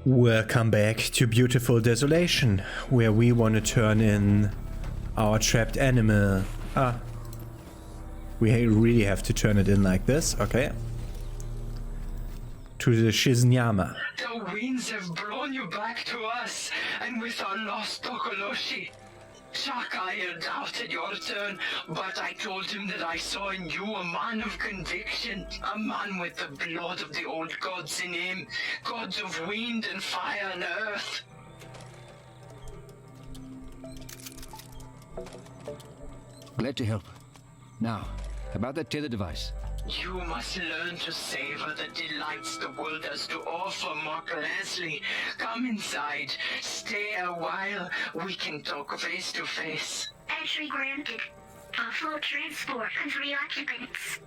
Welcome back to beautiful Desolation, where we want to turn in our trapped animal. We really have to turn it in like this, okay. To the Chiznyama. The winds have blown you back to us, and with our lost Tokoloshi. Shakaya doubted your return, but I told him that I saw in you a man of conviction, a man with the blood of the old gods in him, gods of wind and fire and earth. Glad to help. Now, about that tether device. You must learn to savor the delights the world has to offer, Mark Leslie. Come inside. Stay a while. We can talk face to face. Entry granted. Full transport and 3 occupants.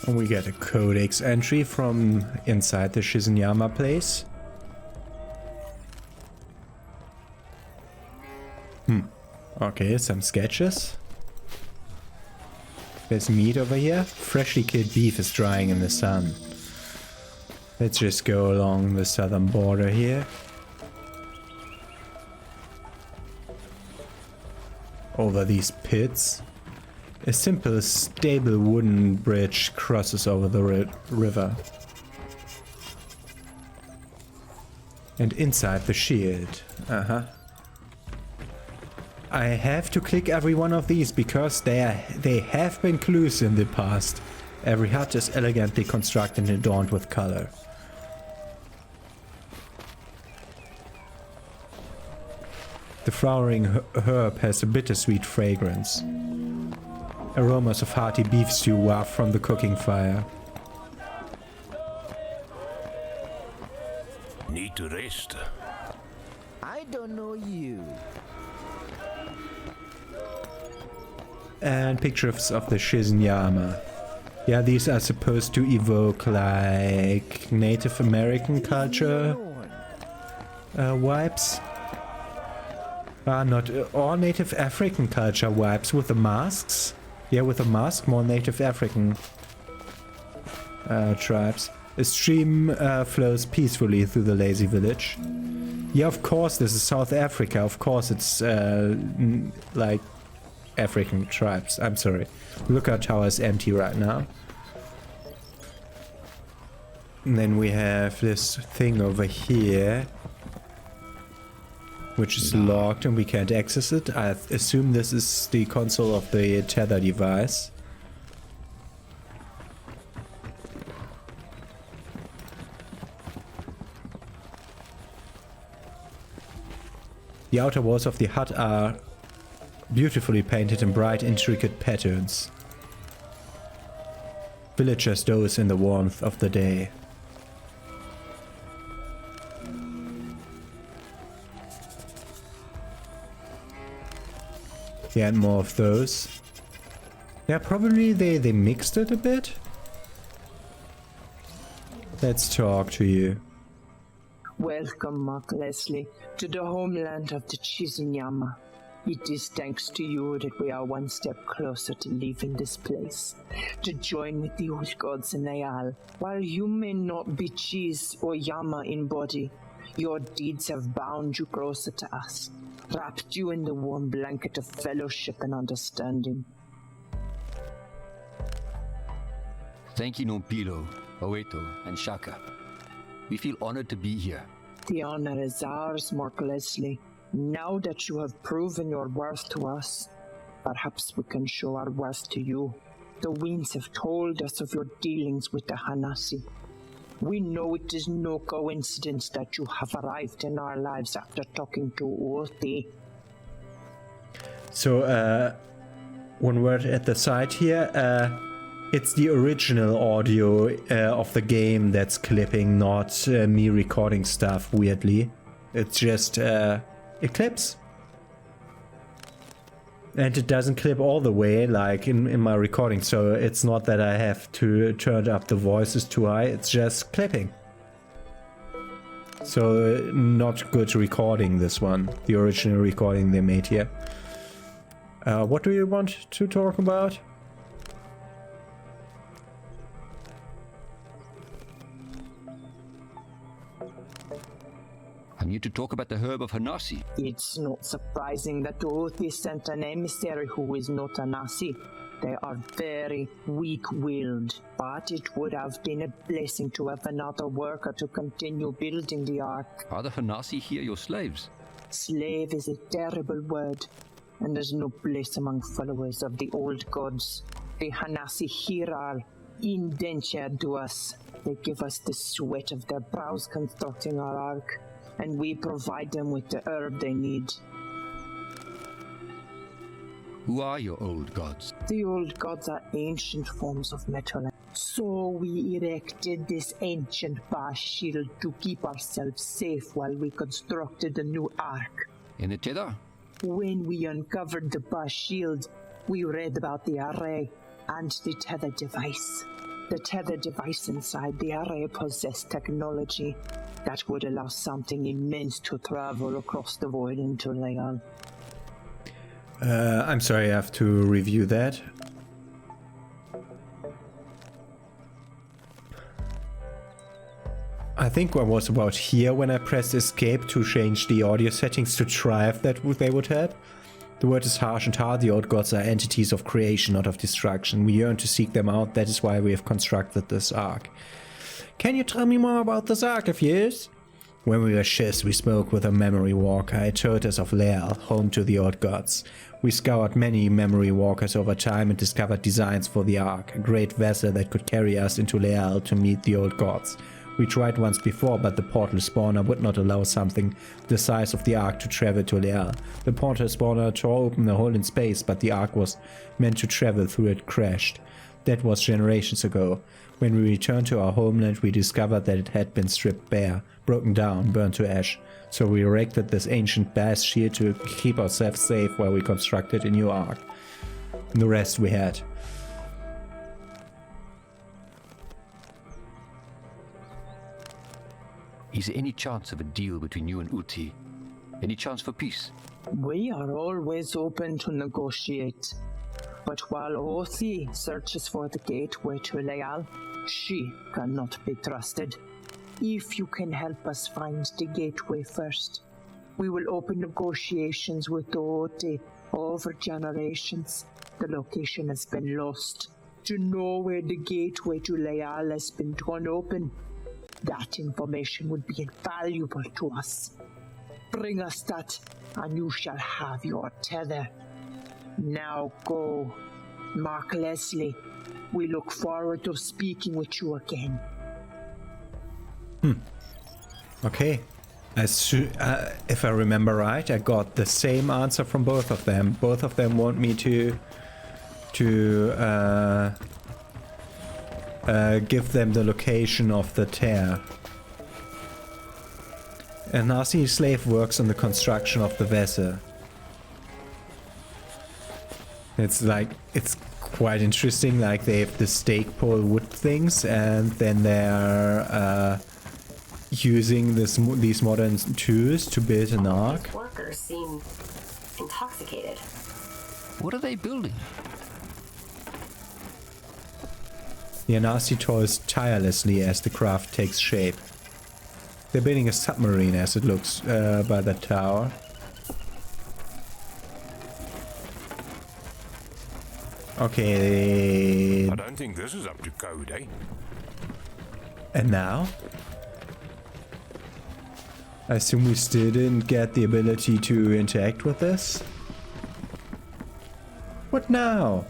And we get a codex entry from inside the Chiznyama place. Okay, some sketches. There's meat over here. Freshly killed beef is drying in the sun. Let's just go along the southern border here. Over these pits. A simple, stable wooden bridge crosses over the river. And inside the shield. I have to click every one of these because they have been clues in the past. Every hut is elegantly constructed and adorned with color. The flowering herb has a bittersweet fragrance. Aromas of hearty beef stew waft from the cooking fire. Need to rest. I don't know you. And pictures of the Chiznyama. Yeah, these are supposed to evoke like Native American culture vibes. Not all Native African culture vibes with the masks. Yeah, with a mask, more Native African tribes. A stream flows peacefully through the lazy village. Yeah, of course, this is South Africa. Of course, it's like African tribes. I'm sorry. Lookout tower is empty right now. And then we have this thing over here, which is locked and we can't access it. I assume this is the console of the tether device. The outer walls of the hut are beautifully painted in bright, intricate patterns. Villagers doze in the warmth of the day. Yeah, and more of those. Yeah, probably they mixed it a bit. Let's talk to you. Welcome, Mark Leslie, to the homeland of the Chiznyama. It is thanks to you that we are one step closer to leaving this place, to join with the old gods in Ayal. While you may not be Chiz or Yama in body, your deeds have bound you closer to us, wrapped you in the warm blanket of fellowship and understanding. Thank you, Nompilo, Oeto, and Shaka. We feel honored to be here. The honor is ours, Mark Leslie. Now that you have proven your worth to us, perhaps we can show our worth to you. The winds have told us of your dealings with the Hanasi. We know it is no coincidence that you have arrived in our lives after talking to Orti. So, one word at the side here. It's the original audio of the game that's clipping, not me recording stuff weirdly. It's just, it clips. And it doesn't clip all the way like in my recording, so it's not that I have to turn up the voices too high, it's just clipping. So not good recording this one, the original recording they made here. What do you want to talk about? I'm here to talk about the herb of Hanasi. It's not surprising that Othi sent an emissary who is not a Nasi. They are very weak-willed, but it would have been a blessing to have another worker to continue building the Ark. Are the Hanasi here your slaves? Slave is a terrible word, and there's no bliss among followers of the old gods. The Hanasi here are indentured to us. They give us the sweat of their brows constructing our Ark, and we provide them with the herb they need. Who are your old gods? The old gods are ancient forms of metal. So we erected this ancient bar shield to keep ourselves safe while we constructed a new ark. In the tether? When we uncovered the bar shield, we read about the array and the tether device. The tether device inside the array possessed technology that would allow something immense to travel across the void into Leon. I'm sorry, I have to review that. I think I was about here when I pressed escape to change the audio settings to try if that they would help. The word is harsh and hard. The old gods are entities of creation, not of destruction. We yearn to seek them out. That is why we have constructed this ark. Can you tell me more about this ark of yours? When we were Shiz, we spoke with a memory walker. It told us of Leal, home to the old gods. We scoured many memory walkers over time and discovered designs for the Ark, a great vessel that could carry us into Leal to meet the old gods. We tried once before, but the portal spawner would not allow something the size of the Ark to travel to Leal. The portal spawner tore open a hole in space, but the Ark was meant to travel through it crashed. That was generations ago. When we returned to our homeland, we discovered that it had been stripped bare, broken down, burned to ash. So we erected this ancient blast shield to keep ourselves safe while we constructed a new ark. And the rest we had. Is there any chance of a deal between you and Uti? Any chance for peace? We are always open to negotiate. But while Othi searches for the gateway to Leal, she cannot be trusted. If you can help us find the gateway first, we will open negotiations with Othi. Over generations, the location has been lost. To know where the gateway to Leal has been torn open, that information would be invaluable to us. Bring us that, and you shall have your tether. Now go. Mark Leslie, we look forward to speaking with you again. Okay. If I remember right, I got the same answer from both of them. Both of them want me to give them the location of the tear. A Nazi slave works on the construction of the vessel. It's quite interesting, like they have the stake pole wood things and then they're using these modern tools to build an ark. These workers seem intoxicated. What are they building? The Anasi toils tirelessly as the craft takes shape. They're building a submarine as it looks by the tower. Okay. I don't think this is up to code, eh? And now? I assume we still didn't get the ability to interact with this? What now?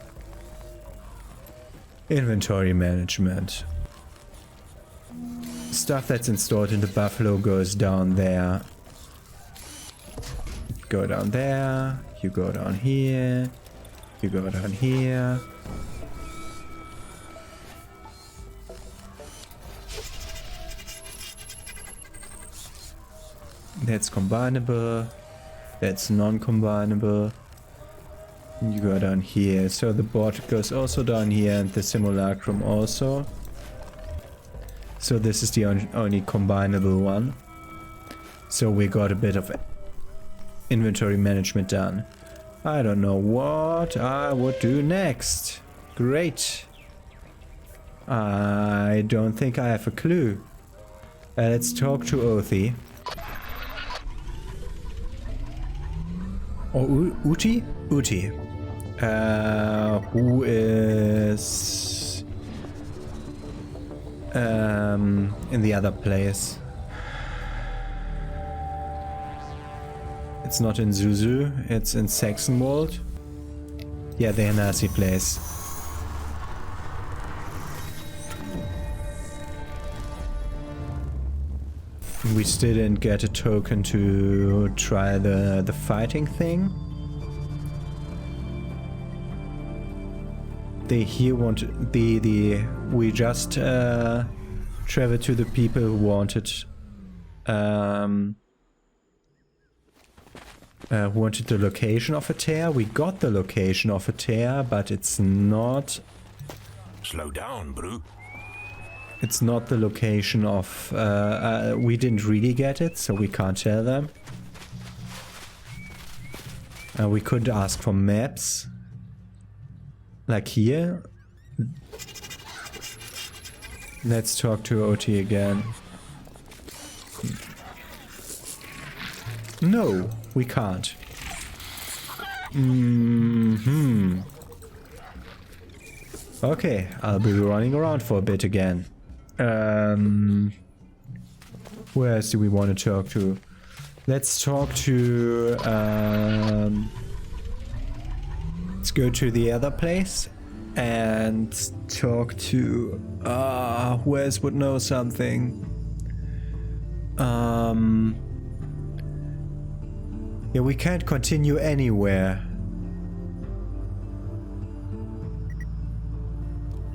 Inventory management. Stuff that's installed in the Buffalo goes down there. Go down there. You go down here. You go down here. That's combinable. That's non-combinable. You go down here. So the board goes also down here and the simulacrum also. So this is the only combinable one. So we got a bit of inventory management done. I don't know what I would do next. Great. I don't think I have a clue. Let's talk to Othi. Or Uti? Uti. Who is in the other place. It's not in Zuzu, it's in Saxonwald. Yeah, the Nazi place. We still didn't get a token to try the fighting thing. They here want we just traveled to the people who wanted the location of a tear. We got the location of a tear, but it's not. Slow down, bro. It's not the location of. We didn't really get it, so we can't tell them. We could ask for maps. Like here. Let's talk to OT again. No, we can't. Okay, I'll be running around for a bit again. Where else do we want to talk to? Let's talk to... let's go to the other place and talk to... who else would know something? Yeah, we can't continue anywhere.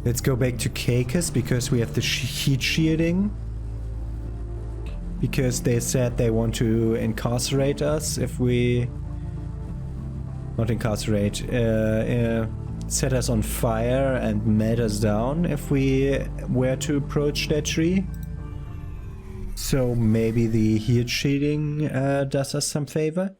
Let's go back to Caicus because we have the heat shielding. Because they said they want to incarcerate us if we... Not incarcerate. Set us on fire and melt us down if we were to approach that tree. So maybe the heat shielding does us some favor.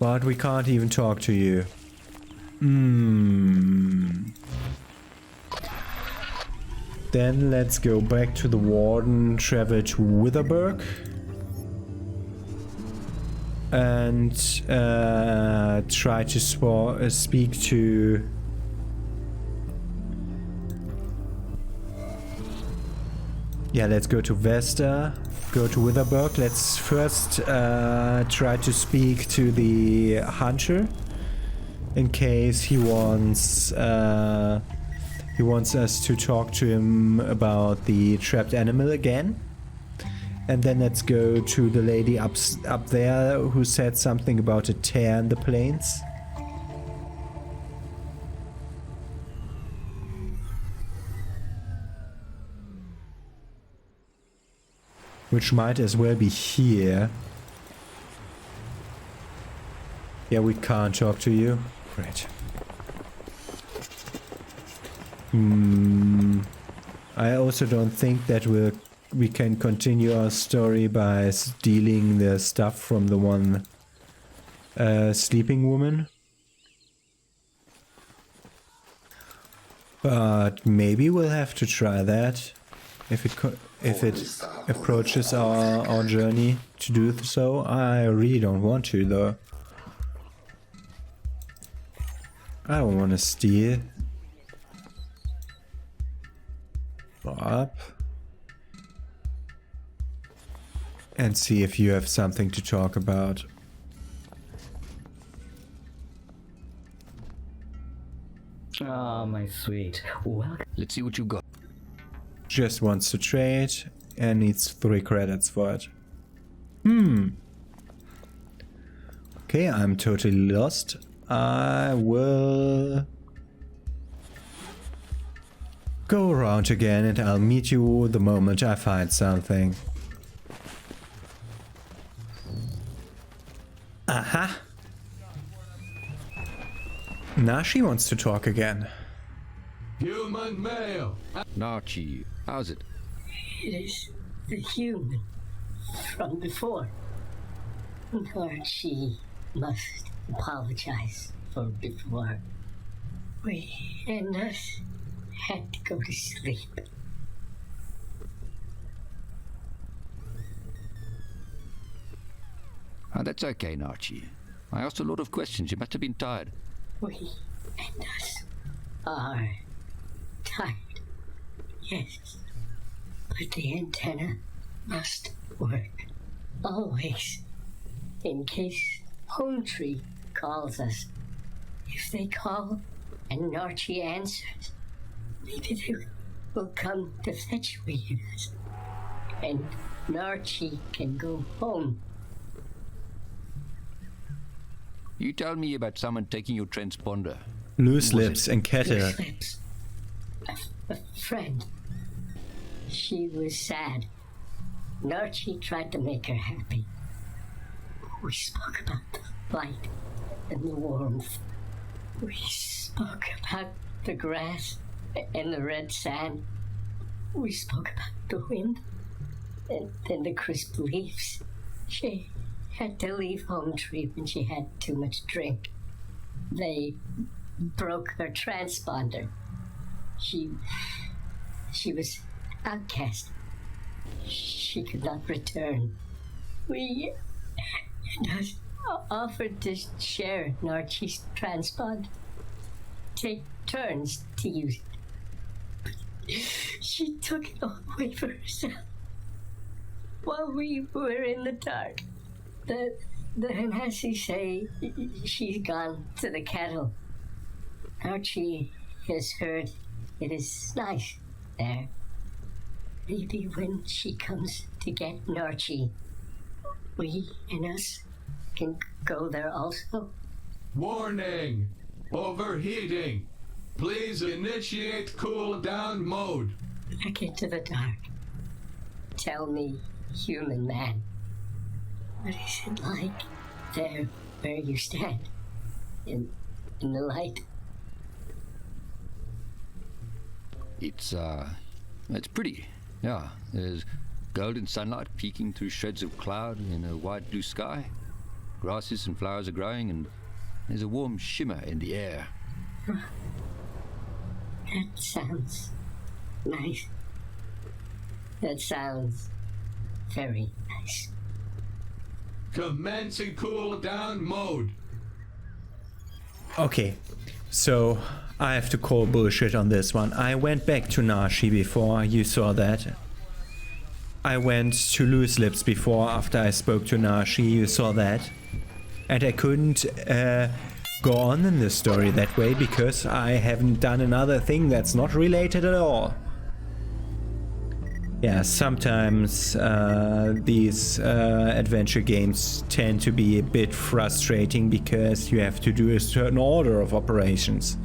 But we can't even talk to you. Then let's go back to the Warden, travel to Witherberg. And try to speak to... Yeah, let's go to Vesta. Go to Witherberg. Let's first try to speak to the hunter in case he wants us to talk to him about the trapped animal again. And then let's go to the lady up there who said something about a tear in the plains. Which might as well be here. Yeah, we can't talk to you. Great. I also don't think that we can continue our story by stealing the stuff from the one sleeping woman. But maybe we'll have to try that if it approaches our journey to do so. I really don't want to though. I don't want to steal. Up. And see if you have something to talk about. Ah, my sweet. Welcome. Let's see what you got. Just wants to trade and needs 3 credits for it. Okay, I'm totally lost. I will go around again and I'll meet you the moment I find something. Aha! Nashi wants to talk again. Human male. Narchi, how's it? It is the human from before. Archie must apologize for before. We and us had to go to sleep. Oh, that's okay, Narchi. I asked a lot of questions. You must have been tired. We and us are tired, yes. But the antenna must work. Always. In case Home Tree calls us. If they call and Archie answers, maybe they will come to fetch we and us. And Archie can go home. You told me about someone taking your transponder. Loose lips and Kette. Loose lips. A friend. She was sad. Archie tried to make her happy. We spoke about the light and the warmth. We spoke about the grass and the red sand. We spoke about the wind and the crisp leaves. She had to leave Home Tree when she had too much drink. They broke her transponder. She was outcast. She could not return. We and us offered to share Archie's transponder. Take turns to use it. But she took it all away for herself. While we were in the dark, the Hanassi say she's gone to the cattle. Archie has heard it is nice there. Maybe when she comes to get Archie, we and us can go there also. Warning! Overheating! Please initiate cool down mode. Back into the dark. Tell me, human man, what is it like there where you stand? In the light? It's pretty. Yeah, there's golden sunlight peeking through shreds of cloud in a wide blue sky. Grasses and flowers are growing, and there's a warm shimmer in the air. That sounds nice. That sounds very nice. Commencing cool down mode. Okay, so I have to call bullshit on this one. I went back to Nashi before, you saw that. I went to Loose Lips before, after I spoke to Nashi, you saw that. And I couldn't go on in this story that way because I haven't done another thing that's not related at all. Yeah, sometimes these adventure games tend to be a bit frustrating because you have to do a certain order of operations.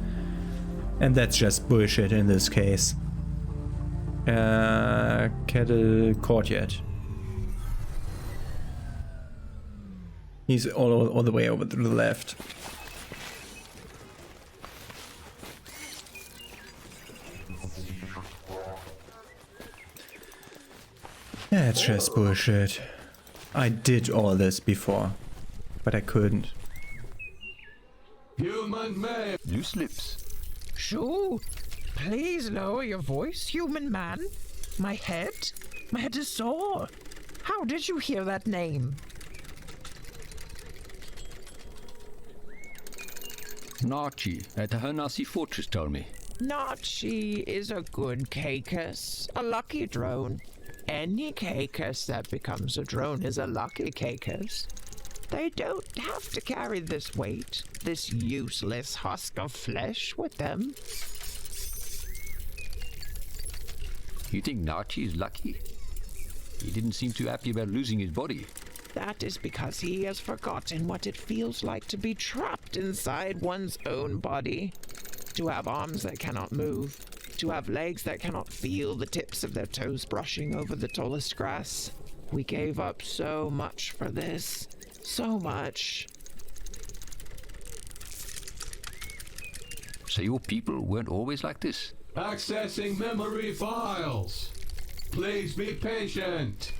And that's just bullshit in this case. Kettle Courtyard. He's all the way over to the left. That's just bullshit. I did all this before, but I couldn't. Human male. Loose lips. Shoo! Please lower your voice, human man. My head is sore. How did you hear that name? Narchi at the Hanassi fortress told me. Nachi is a good Caicus, a lucky drone. Any Caicus that becomes a drone is a lucky Caicus. They don't have to carry this weight, this useless husk of flesh with them. You think Narchi is lucky? He didn't seem too happy about losing his body. That is because he has forgotten what it feels like to be trapped inside one's own body. To have arms that cannot move. To have legs that cannot feel the tips of their toes brushing over the tallest grass. We gave up so much for this. So much. So your people weren't always like this? Accessing memory files. Please be patient.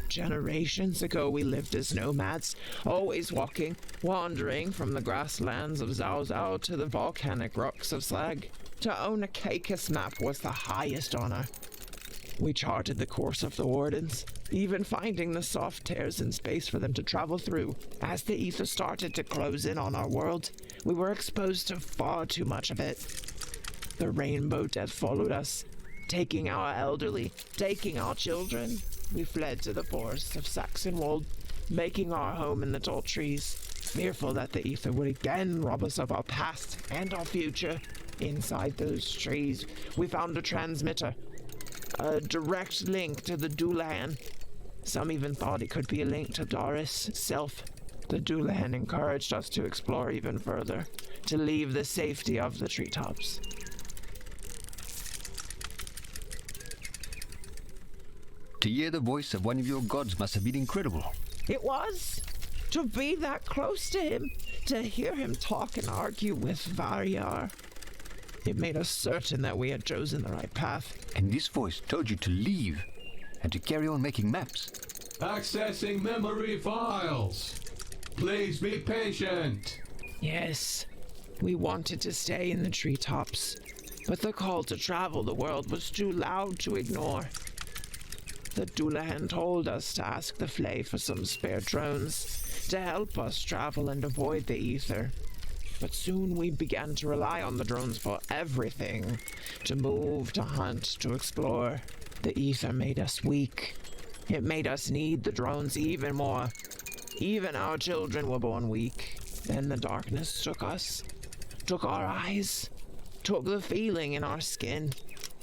Generations ago, we lived as nomads, always walking, wandering from the grasslands of Zhao Zhao to the volcanic rocks of Slag. To own a Caycus map was the highest honor. We charted the course of the Wardens, even finding the soft tears in space for them to travel through. As the ether started to close in on our world, we were exposed to far too much of it. The rainbow death followed us, taking our elderly, taking our children. We fled to the forests of Saxonwold, making our home in the tall trees, fearful that the ether would again rob us of our past and our future. Inside those trees, we found a transmitter, a direct link to the Doulahan. Some even thought it could be a link to Doris itself. The Doulahan encouraged us to explore even further, to leave the safety of the treetops. To hear the voice of one of your gods must have been incredible. It was. To be that close to him, to hear him talk and argue with Varyar. It made us certain that we had chosen the right path. And this voice told you to leave and to carry on making maps. Accessing memory files. Please be patient. Yes, we wanted to stay in the treetops, but the call to travel the world was too loud to ignore. The Doulahan told us to ask the Flay for some spare drones to help us travel and avoid the ether. But soon we began to rely on the drones for everything. To move, to hunt, to explore. The ether made us weak. It made us need the drones even more. Even our children were born weak. Then the darkness took us. Took our eyes. Took the feeling in our skin.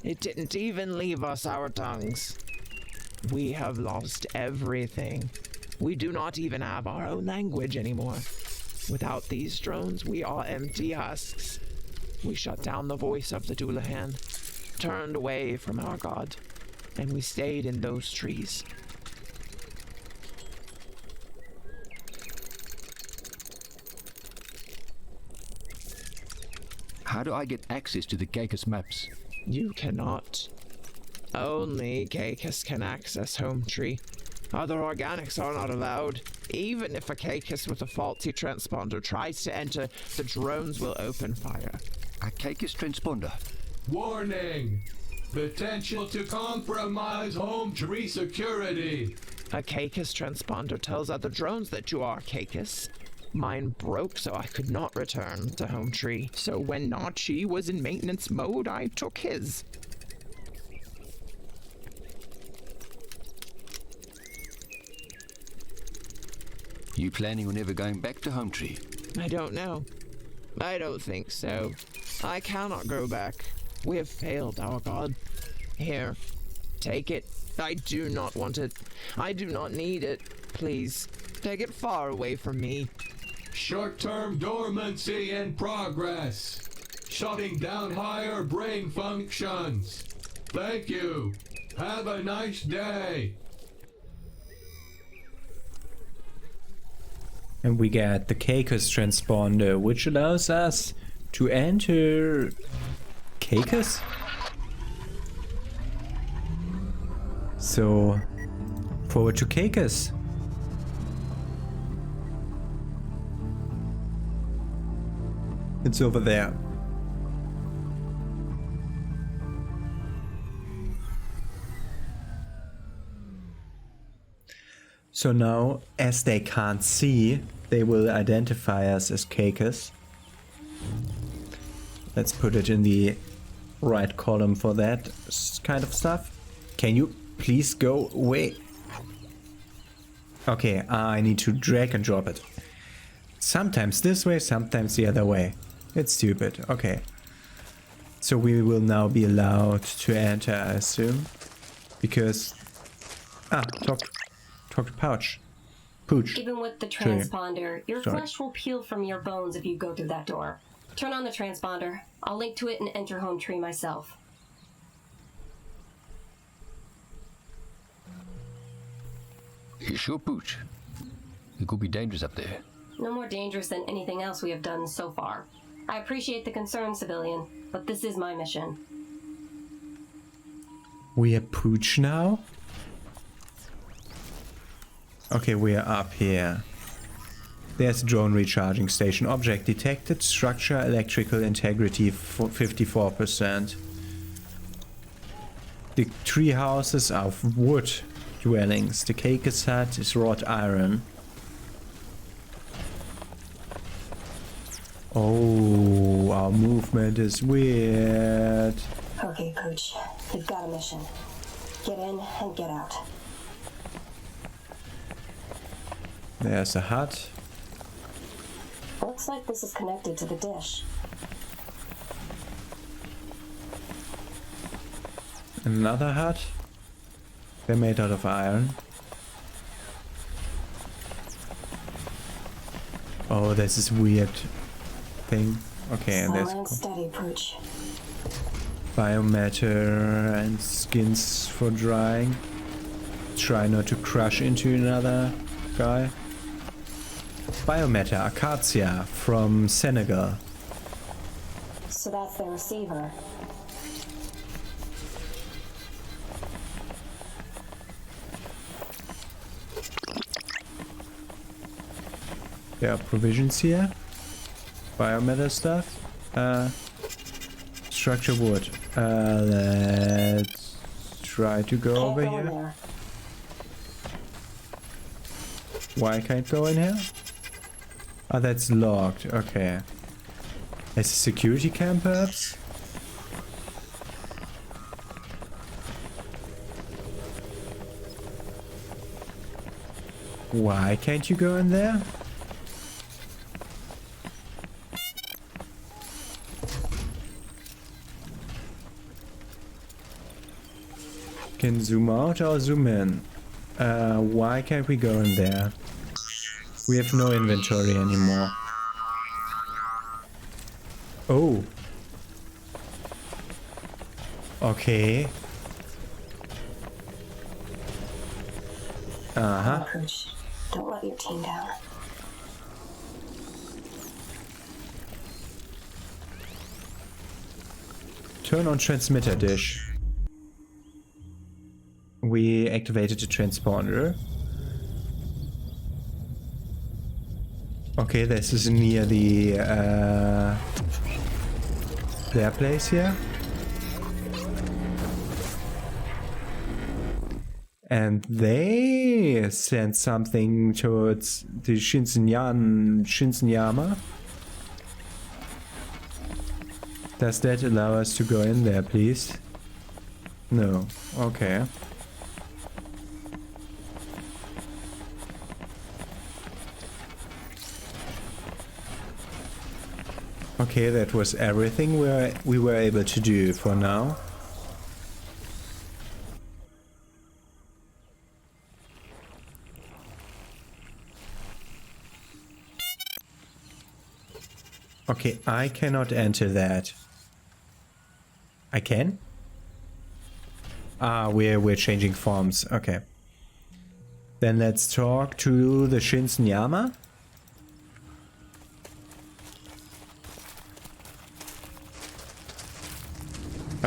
It didn't even leave us our tongues. We have lost everything. We do not even have our own language anymore. Without these drones, we are empty husks. We shut down the voice of the Doulahan, turned away from our god, and we stayed in those trees. How do I get access to the Caycus maps? You cannot. Only Caycus can access Home Tree. Other organics are not allowed. Even if a Caycus with a faulty transponder tries to enter, the drones will open fire. A Caycus transponder? Warning! Potential to compromise Home Tree security. A Caycus transponder tells other drones that you are Caycus. Mine broke, so I could not return to Home Tree. So when Nachi was in maintenance mode, I took his. You planning on ever going back to Home Tree? I don't know. I don't think so. I cannot go back. We have failed our god. Here, take it. I do not want it. I do not need it. Please, take it far away from me. Short-term dormancy in progress. Shutting down higher brain functions. Thank you. Have a nice day. And we get the Caycus transponder, which allows us to enter Caycus? So, forward to Caycus. It's over there. So now, as they can't see, they will identify us as Caycus. Let's put it in the right column for that kind of stuff. Can you please go away? Okay, I need to drag and drop it. Sometimes this way, sometimes the other way. It's stupid. Okay. So we will now be allowed to enter, I assume. Because... talk to Pouch. Pooch. Even with the transponder, your flesh will peel from your bones if you go through that door. Turn on the transponder. I'll link to it and enter Home Tree myself. You sure, Pooch? It could be dangerous up there. No more dangerous than anything else we have done so far. I appreciate the concern, civilian, but this is my mission. We are pooch now? Okay, we are up here. There's a drone recharging station. Object detected. Structure electrical integrity 54%. The tree houses are of wood dwellings. The Cake's hut is wrought iron. Oh, our movement is weird. Okay, Pooch. You've got a mission. Get in and get out. There's a hut. Looks like this is connected to the dish. Another hut. They're made out of iron. Oh, this is weird thing. Okay, and there's Slow and steady, Pooch. biomatter and skins for drying. Try not to crush into another guy. Biomatter, acacia from Senegal. So that's the receiver. There are provisions here. Biomatter stuff. Structure wood. Let's try to go over here. Why can't go in here? Oh, that's locked. Okay. There's a security cam, perhaps? Why can't you go in there? Can zoom out or zoom in? Why can't we go in there? We have no inventory anymore. Oh. Okay. Uh-huh. Don't let your team down. Turn on transmitter dish. We activated the transponder. Okay, this is near the their place here. And they sent something towards the Chiznyama. Does that allow us to go in there, please? No. Okay. Okay, that was everything we were able to do for now. Okay, I cannot enter that. I can? Ah, we're changing forms. Okay. Then let's talk to the Chiznyama.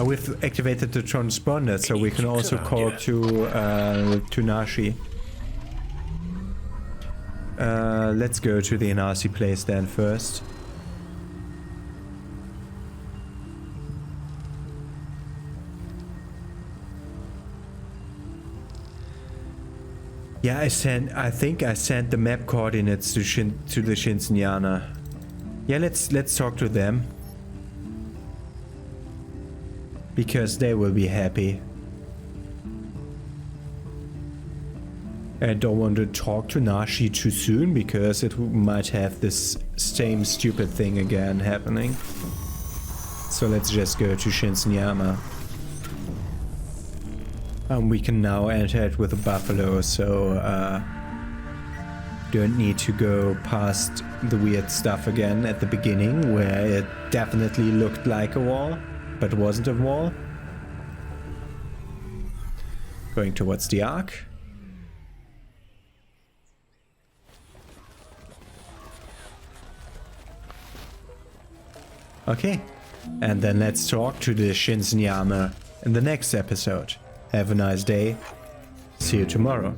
We've activated the transponder, so we can also call to Nashi. Let's go to the NRC place then first. Yeah, I think I sent the map coordinates to the Chiznyama. Yeah, let's talk to them. Because they will be happy. I don't want to talk to Nashi too soon because it might have this same stupid thing again happening. So let's just go to Chiznyama. We can now enter it with a buffalo, so don't need to go past the weird stuff again at the beginning where it definitely looked like a wall. But it wasn't a wall. Going towards the ark. Okay. And then let's talk to the Chiznyama in the next episode. Have a nice day. See you tomorrow.